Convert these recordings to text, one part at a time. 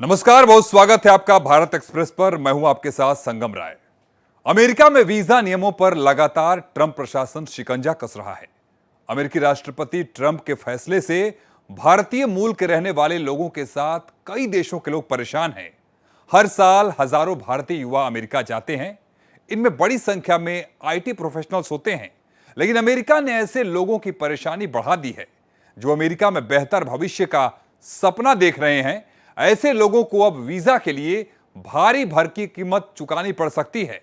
नमस्कार, बहुत स्वागत है आपका भारत एक्सप्रेस पर। मैं हूं आपके साथ संगम राय। अमेरिका में वीजा नियमों पर लगातार ट्रंप प्रशासन शिकंजा कस रहा है। अमेरिकी राष्ट्रपति ट्रंप के फैसले से भारतीय मूल के रहने वाले लोगों के साथ कई देशों के लोग परेशान हैं। हर साल हजारों भारतीय युवा अमेरिका जाते हैं। इनमें बड़ी संख्या में आईटी प्रोफेशनल्स होते हैं, लेकिन अमेरिका ने ऐसे लोगों की परेशानी बढ़ा दी है जो अमेरिका में बेहतर भविष्य का सपना देख रहे हैं। ऐसे लोगों को अब वीजा के लिए भारी भर की कीमत चुकानी पड़ सकती है।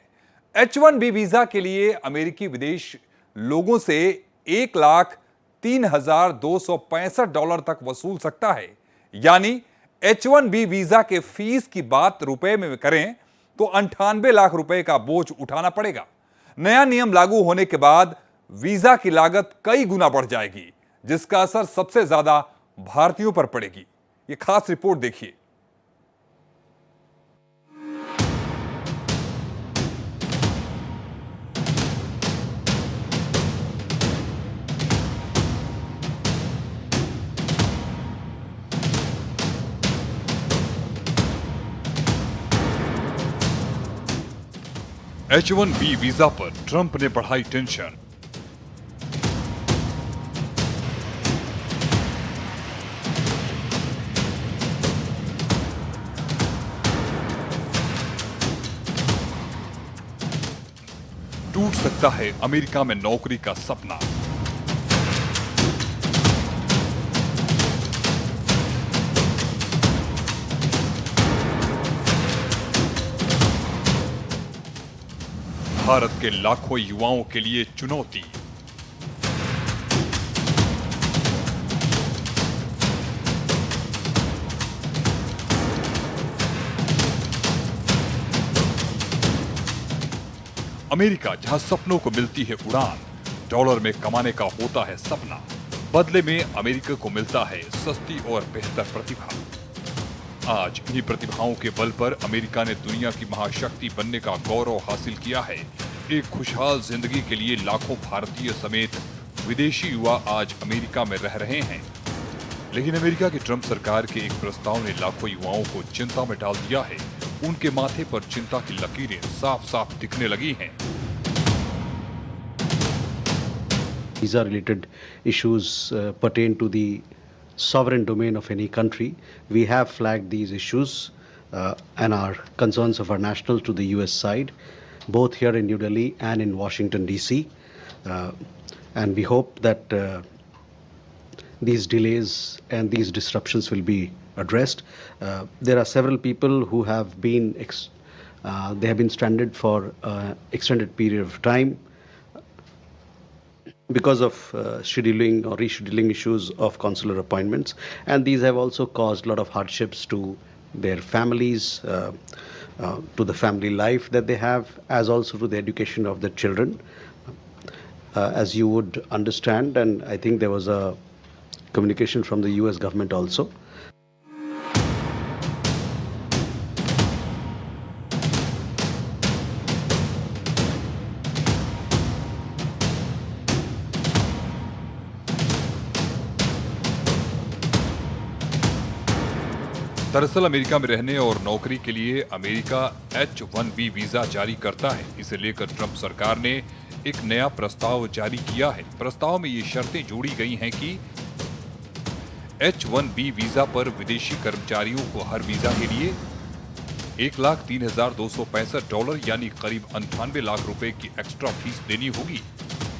H1B वीजा के लिए अमेरिकी विदेश लोगों से $1,03,265 तक वसूल सकता है। यानी H1B वीजा के फीस की बात रुपए में करें तो 98 लाख रुपए का बोझ उठाना पड़ेगा। नया नियम लागू होने के बाद वीजा की लागत कई गुना बढ़ जाएगी, जिसका असर सबसे ज्यादा भारतीयों पर पड़ेगी। ये खास रिपोर्ट देखिए। H1B वीजा पर ट्रंप ने बढ़ाई टेंशन। टूट सकता है अमेरिका में नौकरी का सपना। भारत के लाखों युवाओं के लिए चुनौती। अमेरिका जहां सपनों को मिलती है उड़ान, डॉलर में कमाने का होता है सपना, बदले में अमेरिका को मिलता है सस्ती और बेहतर प्रतिभा। आज इन्हीं प्रतिभाओं के बल पर अमेरिका ने दुनिया की महाशक्ति बनने का गौरव हासिल किया है। एक खुशहाल जिंदगी के लिए लाखों भारतीय समेत विदेशी युवा आज अमेरिका में रह रहे हैं। लेकिन अमेरिका की ट्रंप सरकार के एक प्रस्ताव ने लाखों युवाओं को चिंता में डाल दिया है। उनके माथे पर चिंता की लकीरें साफ साफ दिखने लगी हैं। Visa related issues pertain to the sovereign domain of any country. We have flagged these issues and our concerns of our nationals to the US side, both here in New Delhi and in Washington DC. And we hope that these delays and these disruptions will be addressed. There are several people who have been they have been stranded for extended period of time because of scheduling or rescheduling issues of consular appointments, and these have also caused a lot of hardships to their families, to the family life that they have, as also to the education of their children. As you would understand, and I think there was a communication from the US government also. दरअसल America में रहने और नौकरी के लिए America H1B visa जारी करता है। इसे लेकर ट्रंप सरकार ने एक नया प्रस्ताव जारी किया है। प्रस्ताव में ये शर्तें जोड़ी गई हैं कि H1B वीजा पर विदेशी कर्मचारियों को हर वीजा के लिए $1,03,265 यानी करीब 98 लाख रुपए की एक्स्ट्रा फीस देनी होगी।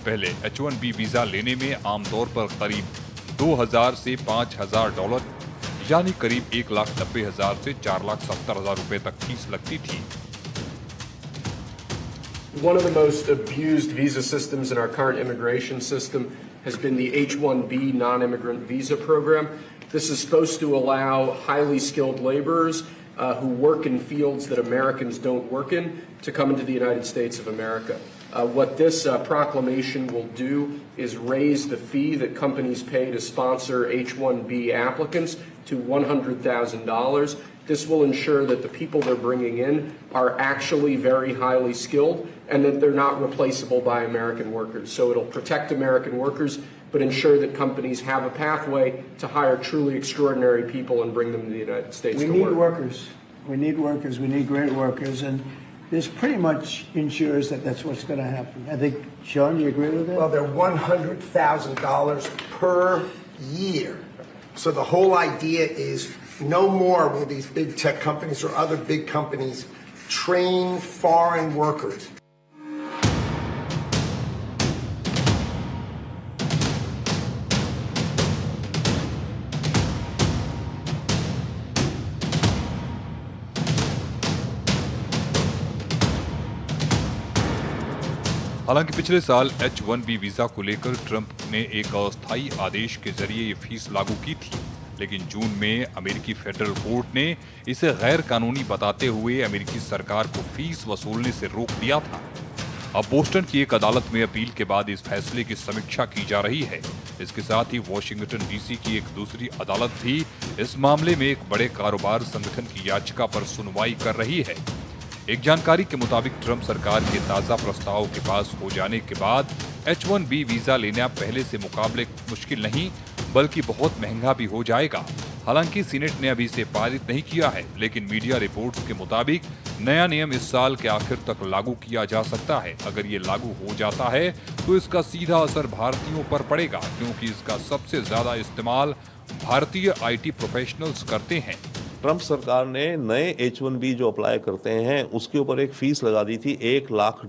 पहले H1B वीजा लेने में आमतौर पर करीब $2,000 से $5,000 यानी करीब 1,90,000 से 4,70,000 रुपए तक फीस लगती थी। One of the most abused visa systems in our current immigration system has been the H-1B non-immigrant visa program. This is supposed to allow highly skilled laborers who work in fields that Americans don't work in to come into the United States of America. What this proclamation will do is raise the fee that companies pay to sponsor H-1B applicants to $100,000. This will ensure that the people they're bringing in are actually very highly skilled and that they're not replaceable by American workers. So it'll protect American workers but ensure that companies have a pathway to hire truly extraordinary people and bring them to the United States We to need work. workers. We need workers. We need great workers. And this pretty much ensures that that's what's going to happen. I think, Sean, you agree with that? Well, they're $100,000 per year. So the whole idea is no more will these big tech companies or other big companies train foreign workers. हालांकि पिछले साल H-1B visa को लेकर Trump ने एक अस्थायी आदेश के जरिए ये फीस लागू की थी, लेकिन जून में अमेरिकी फेडरल कोर्ट ने इसे गैर कानूनी बताते हुए अमेरिकी सरकार को फीस वसूलने से रोक दिया था। अब बोस्टन की एक अदालत में अपील के बाद इस फैसले की समीक्षा की जा रही है। इसके साथ ही वॉशिंगटन डीसी की एक दूसरी अदालत भी इस मामले में एक बड़े कारोबार संगठन की याचिका पर सुनवाई कर रही है। एक जानकारी के मुताबिक ट्रंप सरकार के ताजा प्रस्ताव के पास हो जाने के बाद H-1B वीजा लेना पहले से मुकाबले मुश्किल नहीं बल्कि बहुत महंगा भी हो जाएगा। हालांकि सीनेट ने अभी इसे पारित नहीं किया है, लेकिन मीडिया रिपोर्ट्स के मुताबिक नया नियम इस साल के आखिर तक लागू किया जा सकता है। अगर ये लागू हो जाता है तो इसका सीधा असर भारतीयों पर पड़ेगा, क्योंकि इसका सबसे ज्यादा इस्तेमाल भारतीय IT प्रोफेशनल्स करते हैं। ट्रंप सरकार ने नए H-1B जो अप्लाई करते हैं उसके ऊपर एक फीस लगा दी थी $1 लाख।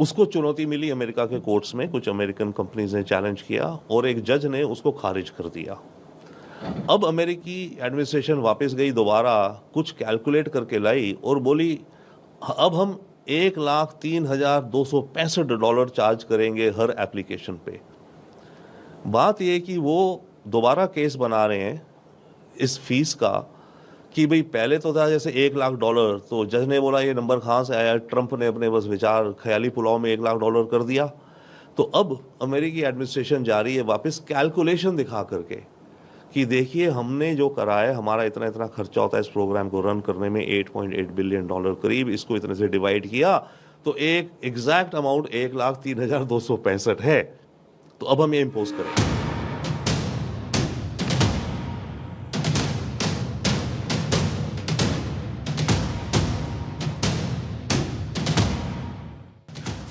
उसको चुनौती मिली अमेरिका के कोर्ट्स में, कुछ अमेरिकन कंपनीज ने चैलेंज किया और एक जज ने उसको खारिज कर दिया। अब अमेरिकी एडमिनिस्ट्रेशन वापस गई, दोबारा कुछ कैलकुलेट करके लाई और बोली अब हम $1,03,265 चार्ज करेंगे हर एप्लीकेशन पे। बात यह कि वो दोबारा केस बना रहे हैं इस फीस का कि भाई पहले तो था जैसे $1 लाख, तो जज ने बोला ये नंबर कहाँ से आया, ट्रंप ने अपने बस विचार ख्याली पुलाव में $1 लाख कर दिया। तो अब अमेरिकी एडमिनिस्ट्रेशन जा रही है वापस कैलकुलेशन दिखा करके कि देखिए हमने जो करा है, हमारा इतना इतना खर्चा होता है इस प्रोग्राम को रन करने में, $8.8 बिलियन करीब, इसको इतने से डिवाइड किया तो एक एग्जैक्ट अमाउंट $1,03,265 है। तो अब हम ये इम्पोज करेंगे।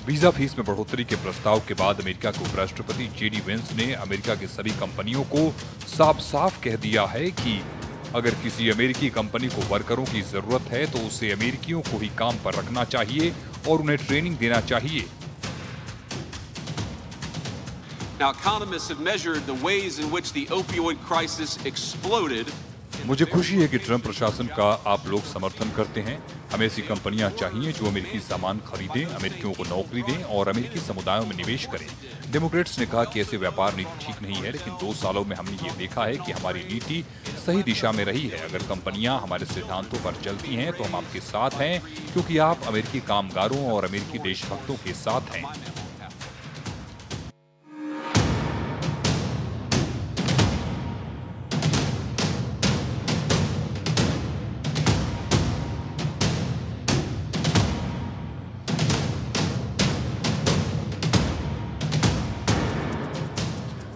वीजा फीस में बढ़ोतरी के प्रस्ताव के बाद अमेरिका के उपराष्ट्रपति JD वेंस ने अमेरिका की सभी कंपनियों को साफ साफ कह दिया है कि अगर किसी अमेरिकी कंपनी को वर्करों की जरूरत है तो उसे अमेरिकियों को ही काम पर रखना चाहिए और उन्हें ट्रेनिंग देना चाहिए। Now, economists have measured the ways in which the opioid crisis exploded. मुझे खुशी है कि ट्रंप प्रशासन का आप लोग समर्थन करते हैं। हमें ऐसी कंपनियां चाहिए जो अमेरिकी सामान खरीदें, अमेरिकियों को नौकरी दें और अमेरिकी समुदायों में निवेश करें। डेमोक्रेट्स ने कहा कि ऐसे व्यापार नीति ठीक नहीं है, लेकिन 2 सालों में हमने ये देखा है कि हमारी नीति सही दिशा में रही है। अगर कंपनियां हमारे सिद्धांतों पर चलती हैं तो हम आपके साथ हैं, क्योंकि आप अमेरिकी कामगारों और अमेरिकी देशभक्तों के साथ हैं।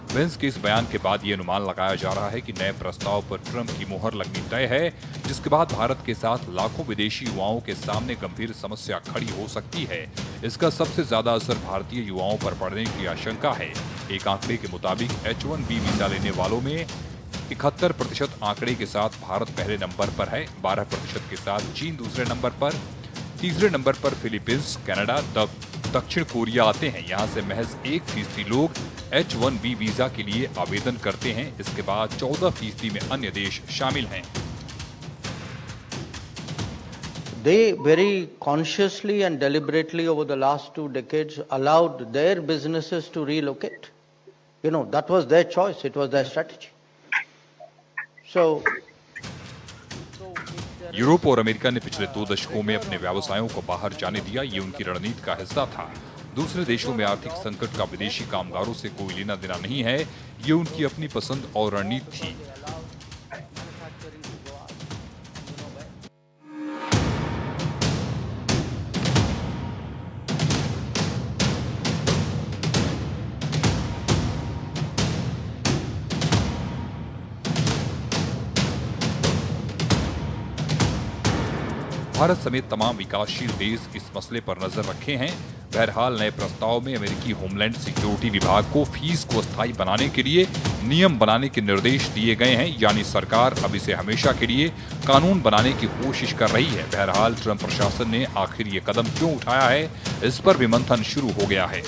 वेंस के इस बयान के बाद ये अनुमान लगाया जा रहा है कि नए प्रस्ताव पर ट्रंप की मुहर लगनी तय है, जिसके बाद भारत के साथ लाखों विदेशी युवाओं के सामने गंभीर समस्या खड़ी हो सकती है। इसका सबसे ज्यादा असर भारतीय युवाओं पर पड़ने की आशंका है। एक आंकड़े के मुताबिक H-1B वीजा लेने वालों में 71% आंकड़े के साथ भारत पहले नंबर पर है, 12% के साथ चीन दूसरे नंबर पर, तीसरे नंबर पर फिलीपींस, कनाडा, दक्षिण कोरिया आते हैं। यहाँ से महज 1% लोग H-1B वीजा के लिए आवेदन करते हैं। इसके बाद 14% में अन्य देश शामिल हैं। They very consciously and deliberately over the last 2 decades allowed their businesses to relocate. You know, that was their choice. It was their strategy. So Europe और अमेरिका ने पिछले 2 दशकों में अपने व्यवसायों को बाहर जाने दिया। ये उनकी रणनीति का हिस्सा था। दूसरे देशों में आर्थिक संकट का विदेशी कामगारों से कोई लेना देना नहीं है। ये उनकी अपनी पसंद और रणनीति थी। भारत समेत तमाम विकासशील देश इस मसले पर नजर रखे हैं। बहरहाल नए प्रस्ताव में अमेरिकी होमलैंड सिक्योरिटी विभाग को फीस को स्थायी बनाने के लिए नियम बनाने के निर्देश दिए गए हैं, यानी सरकार अब इसे हमेशा के लिए कानून बनाने की कोशिश कर रही है। बहरहाल ट्रंप प्रशासन ने आखिर ये कदम क्यों उठाया है, इस पर भी मंथन शुरू हो गया है।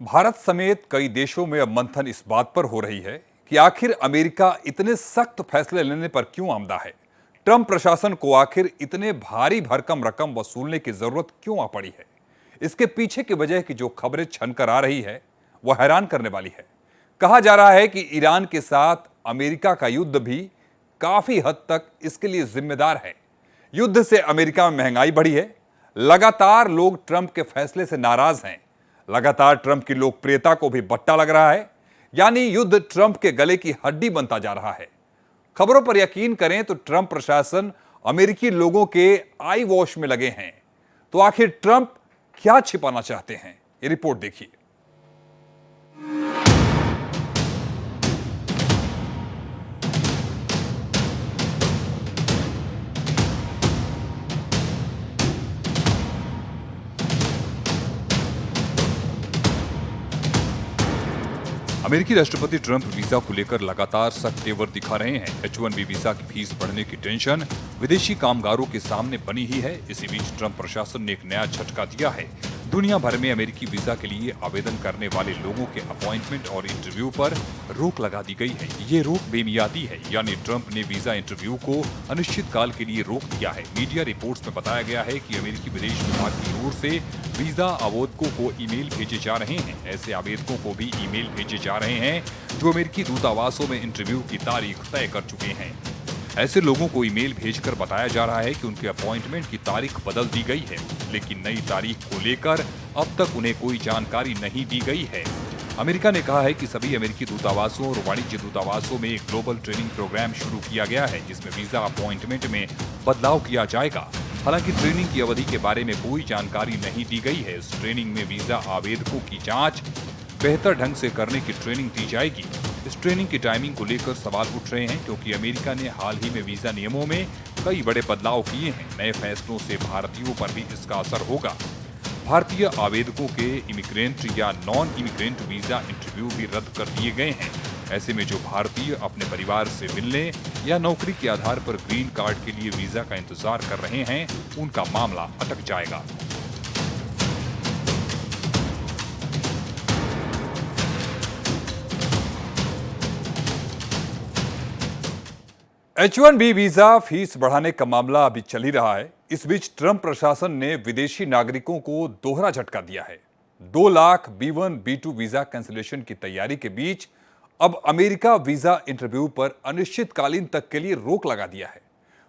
भारत समेत कई देशों में अब मंथन इस बात पर हो रही है कि आखिर अमेरिका इतने सख्त फैसले लेने पर क्यों आमदा है। ट्रंप प्रशासन को आखिर इतने भारी भरकम रकम वसूलने की जरूरत क्यों आ पड़ी है। इसके पीछे की वजह की जो खबरें छनकर आ रही है वह हैरान करने वाली है। कहा जा रहा है कि ईरान के साथ अमेरिका का युद्ध भी काफी हद तक इसके लिए जिम्मेदार है। युद्ध से अमेरिका में महंगाई बढ़ी है। लगातार लोग ट्रंप के फैसले से नाराज हैं। लगातार ट्रंप की लोकप्रियता को भी बट्टा लग रहा है, यानी युद्ध ट्रंप के गले की हड्डी बनता जा रहा है। खबरों पर यकीन करें तो ट्रंप प्रशासन अमेरिकी लोगों के आई वॉश में लगे हैं। तो आखिर ट्रंप क्या छिपाना चाहते हैं, ये रिपोर्ट देखिए। अमेरिकी राष्ट्रपति ट्रंप वीजा को लेकर लगातार सख्त तेवर दिखा रहे हैं। H-1B वीजा की फीस बढ़ने की टेंशन विदेशी कामगारों के सामने बनी ही है। इसी बीच ट्रंप प्रशासन ने एक नया झटका दिया है। दुनिया भर में अमेरिकी वीजा के लिए आवेदन करने वाले लोगों के अपॉइंटमेंट और इंटरव्यू पर रोक लगा दी गई है। ये रोक बेमियादी है, यानी ट्रंप ने वीजा इंटरव्यू को अनिश्चित काल के लिए रोक दिया है। मीडिया रिपोर्ट्स में बताया गया है कि अमेरिकी विदेश विभाग की ओर से वीजा आवेदकों को ईमेल भेजे जा रहे हैं। ऐसे आवेदकों को भी ईमेल भेजे जा रहे हैं जो अमेरिकी दूतावासों में इंटरव्यू की तारीख तय कर चुके हैं। ऐसे लोगों को ईमेल भेजकर बताया जा रहा है कि उनके अपॉइंटमेंट की तारीख बदल दी गई है, लेकिन नई तारीख को लेकर अब तक उन्हें कोई जानकारी नहीं दी गई है। अमेरिका ने कहा है कि सभी अमेरिकी दूतावासों और वाणिज्य दूतावासों में एक ग्लोबल ट्रेनिंग प्रोग्राम शुरू किया गया है, जिसमें वीजा अपॉइंटमेंट में बदलाव किया जाएगा। हालांकि ट्रेनिंग की अवधि के बारे में कोई जानकारी नहीं दी गई है। इस ट्रेनिंग में वीजा आवेदकों की जांच बेहतर ढंग से करने की ट्रेनिंग दी जाएगी। इस ट्रेनिंग की टाइमिंग को लेकर सवाल उठ रहे हैं, क्योंकि अमेरिका ने हाल ही में वीजा नियमों में कई बड़े बदलाव किए हैं। नए फैसलों से भारतीयों पर भी इसका असर होगा। भारतीय आवेदकों के इमिग्रेंट या नॉन इमिग्रेंट वीजा इंटरव्यू भी रद्द कर दिए गए हैं। ऐसे में जो भारतीय अपने परिवार से मिलने या नौकरी के आधार पर ग्रीन कार्ड के लिए वीजा का इंतजार कर रहे हैं, उनका मामला अटक जाएगा। H-1B वीजा फीस बढ़ाने का मामला अभी चल ही रहा है। इस बीच ट्रंप प्रशासन ने विदेशी नागरिकों को दोहरा झटका दिया है। 2 lakh B-1 B-2 visa cancellation की तैयारी के बीच अब अमेरिका वीजा इंटरव्यू पर अनिश्चितकालीन तक के लिए रोक लगा दिया है।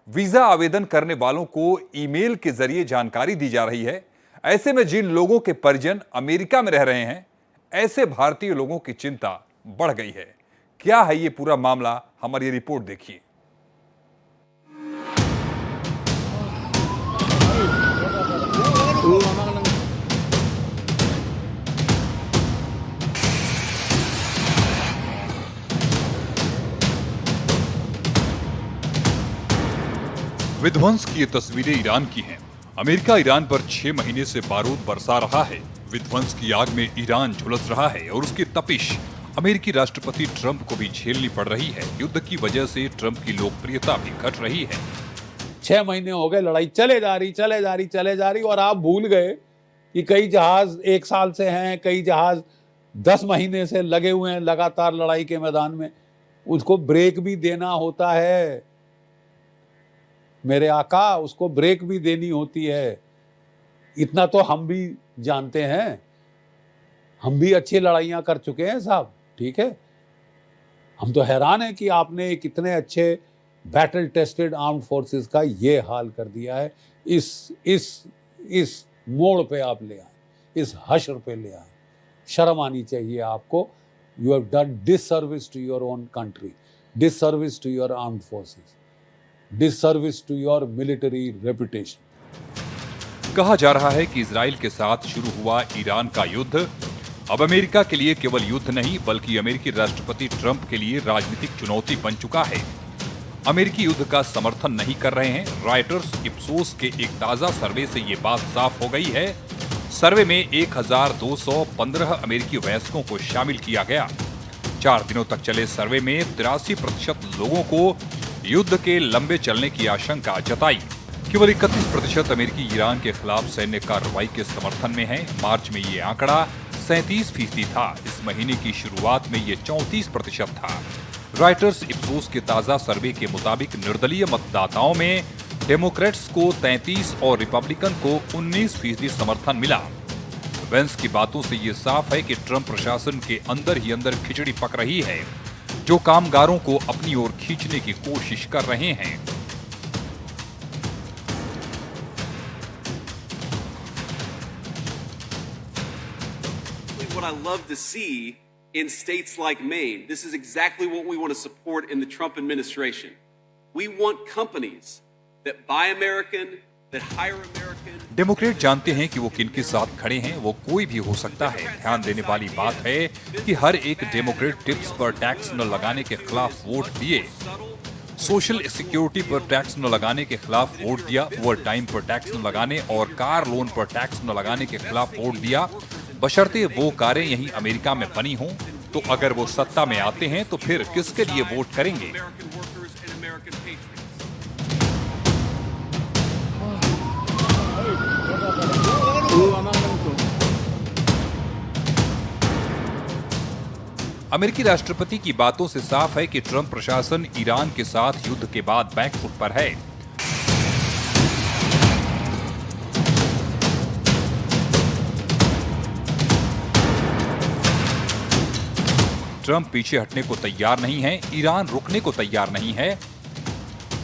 वीजा आवेदन करने वालों को ईमेल के जरिए जानकारी दी जा रही है। ऐसे में जिन लोगों के परिजन अमेरिका में रह रहे हैं, ऐसे भारतीय लोगों की चिंता बढ़ गई है। क्या है ये पूरा मामला, हमारी ये रिपोर्ट देखिए। विध्वंस की ये तस्वीरें ईरान की हैं। अमेरिका ईरान पर 6 महीने से बारूद बरसा रहा है। विध्वंस की आग में ईरान झुलस रहा है और उसकी तपिश अमेरिकी राष्ट्रपति ट्रंप को भी झेलनी पड़ रही है। युद्ध की वजह से ट्रंप की लोकप्रियता भी घट रही है। 6 महीने हो गए, लड़ाई चले जा रही और आप भूल गए कि कई जहाज 1 साल से हैं, कई जहाज 10 महीने से लगे हुए हैं लगातार लड़ाई के मैदान में। उसको ब्रेक भी देना होता है मेरे आका, उसको ब्रेक भी देनी होती है। इतना तो हम भी जानते हैं, हम भी अच्छी लड़ाइयां कर चुके हैं साहब, ठीक है। हम तो हैरान हैं कि आपने कितने अच्छे बैटल टेस्टेड आर्म्ड फोर्सेस का ये हाल कर दिया है। इस मोड़ पे आप ले आए, इस हश्र पे ले आए। शर्म आनी चाहिए आपको। You have done disservice to your own country, disservice to your armed forces, disservice to your military reputation. कहा जा रहा है कि इजराइल के साथ शुरू हुआ ईरान का युद्ध अब अमेरिका के लिए केवल युद्ध नहीं, बल्कि अमेरिकी राष्ट्रपति ट्रंप के लिए राजनीतिक चुनौती बन चुका है। अमेरिकी युद्ध का समर्थन नहीं कर रहे हैं। रॉयटर्स इप्सोस के एक ताजा सर्वे से ये बात साफ हो गई है। सर्वे में 1215 अमेरिकी वयस्कों को शामिल किया गया। 4 दिनों तक चले सर्वे में 83% लोगों को युद्ध के लंबे चलने की आशंका जताई। केवल 31% अमेरिकी ईरान के खिलाफ सैन्य कार्रवाई के समर्थन में है। मार्च में ये आंकड़ा 37% था। इस महीने की शुरुआत में ये 34% था। रॉयटर्स इप्सोस के ताजा सर्वे के मुताबिक निर्दलीय मतदाताओं में डेमोक्रेट्स को 33 और रिपब्लिकन को 19% समर्थन मिला। वेंस की बातों से ये साफ है कि ट्रंप प्रशासन के अंदर ही अंदर खिचड़ी पक रही है, जो कामगारों को अपनी ओर खींचने की कोशिश कर रहे हैं। What I love to see in states like Maine, this is exactly what we want to support in the Trump administration. We want companies that buy American, that hire American. Democrat जानते हैं कि वो किनके साथ खड़े हैं, वो कोई भी हो सकता है। ध्यान देने वाली बात है कि हर एक डेमोक्रेट टिप्स पर टैक्स न लगाने के खिलाफ वोट दिए, सोशल सिक्योरिटी पर टैक्स न लगाने के खिलाफ वोट दिया, ओवर टाइम पर टैक्स न लगाने और कार लोन पर टैक्स न लगाने के खिलाफ वोट दिया, बशर्ते वो कारें यहीं अमेरिका में बनी हों। तो अगर वो सत्ता में आते हैं तो फिर किसके लिए वोट करेंगे? अमेरिकी राष्ट्रपति की बातों से साफ है कि ट्रंप प्रशासन ईरान के साथ युद्ध के बाद बैकफुट पर है। ट्रंप पीछे हटने को तैयार नहीं है, ईरान रुकने को तैयार नहीं है।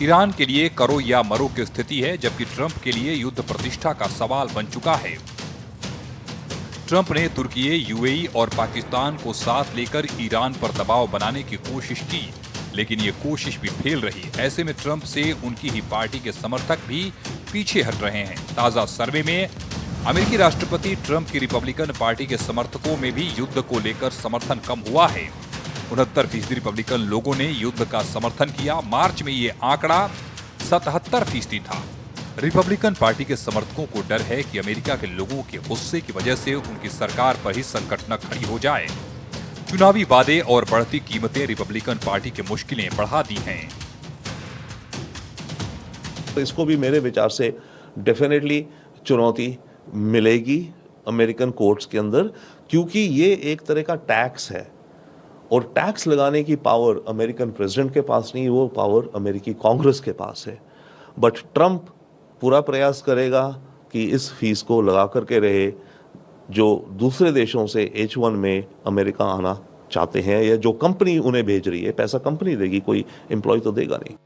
ईरान के लिए करो या मरो की स्थिति है, जबकि ट्रंप के लिए युद्ध प्रतिष्ठा का सवाल बन चुका है। ट्रंप ने तुर्की, यूएई और पाकिस्तान को साथ लेकर ईरान पर दबाव बनाने की कोशिश की, लेकिन ये कोशिश भी फेल रही। ऐसे में ट्रंप से उनकी ही पार्टी के समर्थक भी पीछे हट रहे हैं। ताजा सर्वे में अमेरिकी राष्ट्रपति ट्रंप की रिपब्लिकन पार्टी के समर्थकों में भी युद्ध को लेकर समर्थन कम हुआ है। 69% रिपब्लिकन लोगों ने युद्ध का समर्थन किया। मार्च में ये आंकड़ा 77% था। रिपब्लिकन पार्टी के समर्थकों को डर है कि अमेरिका के लोगों के गुस्से की वजह से उनकी सरकार पर ही संकट न खड़ी हो जाए। चुनावी वादे और बढ़ती कीमतें रिपब्लिकन पार्टी की मुश्किलें बढ़ा दी हैं। इसको भी मेरे विचार से डेफिनेटली चुनौती मिलेगी अमेरिकन कोर्ट्स के अंदर, क्योंकि ये एक तरह का टैक्स है और टैक्स लगाने की पावर अमेरिकन प्रेसिडेंट के पास नहीं, वो पावर अमेरिकी कांग्रेस के पास है। बट ट्रंप पूरा प्रयास करेगा कि इस फीस को लगा करके रहे जो दूसरे देशों से H1 में अमेरिका आना चाहते हैं, या जो कंपनी उन्हें भेज रही है, पैसा कंपनी देगी, कोई एम्प्लॉय तो देगा नहीं।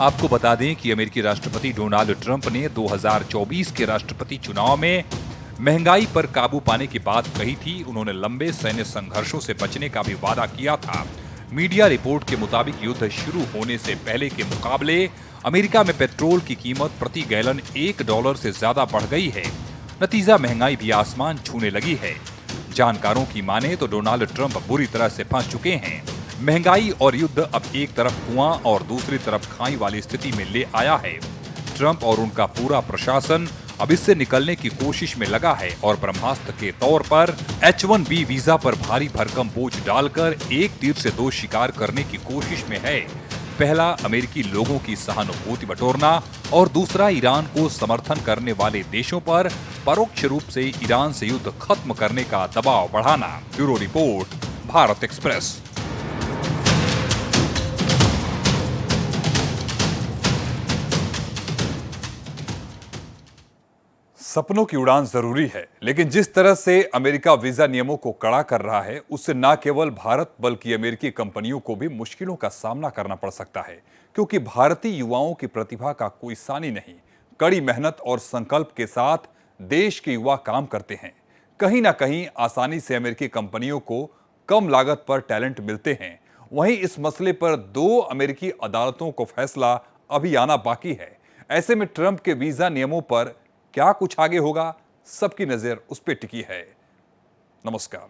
आपको बता दें कि अमेरिकी राष्ट्रपति डोनाल्ड ट्रंप ने 2024 के राष्ट्रपति चुनाव में महंगाई पर काबू पाने की बात कही थी। उन्होंने लंबे सैन्य संघर्षों से बचने का भी वादा किया था। मीडिया रिपोर्ट के मुताबिक युद्ध शुरू होने से पहले के मुकाबले अमेरिका में पेट्रोल की कीमत प्रति गैलन $1 से ज्यादा बढ़ गई है। नतीजा महंगाई भी आसमान छूने लगी है। जानकारों की माने तो डोनाल्ड ट्रंप बुरी तरह से फंस चुके हैं। महंगाई और युद्ध अब एक तरफ कुआं और दूसरी तरफ खाई वाली स्थिति में ले आया है। ट्रंप और उनका पूरा प्रशासन अब इससे निकलने की कोशिश में लगा है और ब्रह्मास्त्र के तौर पर H1B वीजा पर भारी भरकम बोझ डालकर एक तीर से दो शिकार करने की कोशिश में है। पहला, अमेरिकी लोगों की सहानुभूति बटोरना और दूसरा, ईरान को समर्थन करने वाले देशों पर परोक्ष रूप से ईरान से युद्ध खत्म करने का दबाव बढ़ाना। Bureau report, Bharat express. सपनों की उड़ान जरूरी है, लेकिन जिस तरह से अमेरिका वीजा नियमों को कड़ा कर रहा है, उससे न केवल भारत बल्कि अमेरिकी कंपनियों को भी मुश्किलों का सामना करना पड़ सकता है, क्योंकि भारतीय युवाओं की प्रतिभा का कोई सानी नहीं। कड़ी मेहनत और संकल्प के साथ देश के युवा काम करते हैं। कहीं ना कहीं आसानी से अमेरिकी कंपनियों को कम लागत पर टैलेंट मिलते हैं। वहीं इस मसले पर 2 अमेरिकी अदालतों को फैसला अभी आना बाकी है। ऐसे में ट्रंप के वीजा नियमों पर क्या कुछ आगे होगा, सबकी नजर उस पर टिकी है। नमस्कार।